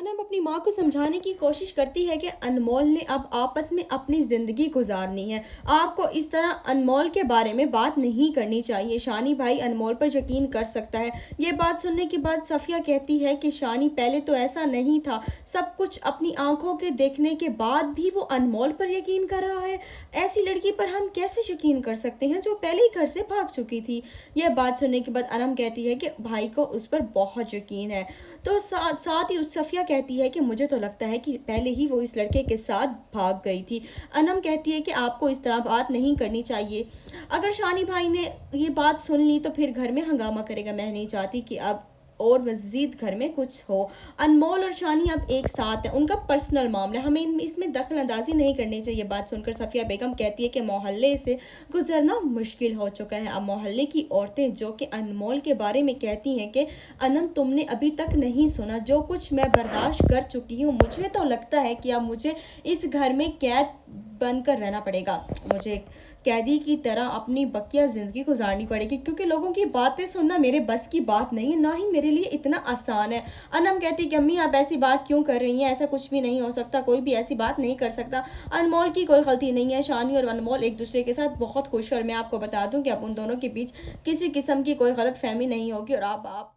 अनम अपनी माँ को समझाने की कोशिश करती है कि अनमोल ने अब आपस में अपनी ज़िंदगी गुजारनी है। आपको इस तरह अनमोल के बारे में बात नहीं करनी चाहिए। शानी भाई अनमोल पर यकीन कर सकता है। ये बात सुनने के बाद सफ़िया कहती है कि शानी पहले तो ऐसा नहीं था। सब कुछ अपनी आंखों के देखने के बाद भी वो अनमोल पर यकीन कर रहा है। ऐसी लड़की पर हम कैसे यकीन कर सकते हैं जो पहले ही घर से भाग चुकी थी। यह बात सुनने के बाद अनम कहती है कि भाई को उस पर बहुत यकीन है। तो साथ साथ ही उस सफ़िया कहती है कि मुझे तो लगता है कि पहले ही वो इस लड़के के साथ भाग गई थी। अनम कहती है कि आपको इस तरह बात नहीं करनी चाहिए। अगर शानी भाई ने ये बात सुन ली तो फिर घर में हंगामा करेगा। मैं नहीं चाहती कि अब और मज़ीद घर में कुछ हो। अनमोल और शानी अब एक साथ हैं, उनका पर्सनल मामला, हमें इसमें दखल अंदाजी नहीं करनी चाहिए। बात सुनकर सफ़िया बेगम कहती है कि मोहल्ले से गुजरना मुश्किल हो चुका है। अब मोहल्ले की औरतें जो कि अनमोल के बारे में कहती हैं कि अनंत तुमने अभी तक नहीं सुना, जो कुछ मैं बर्दाश्त कर चुकी हूँ, मुझे तो लगता है कि अब मुझे इस घर में कैद बनकर रहना पड़ेगा। मुझे कैदी की तरह अपनी बकिया ज़िंदगी गुजारनी पड़ेगी, क्योंकि लोगों की बातें सुनना मेरे बस की बात नहीं है, ना ही मेरे लिए इतना आसान है। अनम कहती कि अम्मी आप ऐसी बात क्यों कर रही हैं, ऐसा कुछ भी नहीं हो सकता, कोई भी ऐसी बात नहीं कर सकता। अनमोल की कोई गलती नहीं है। शानी और अनमोल एक दूसरे के साथ बहुत खुश है और मैं आपको बता दूं कि अब उन दोनों के बीच किसी किस्म की कोई गलत फहमी नहीं होगी और आप आपको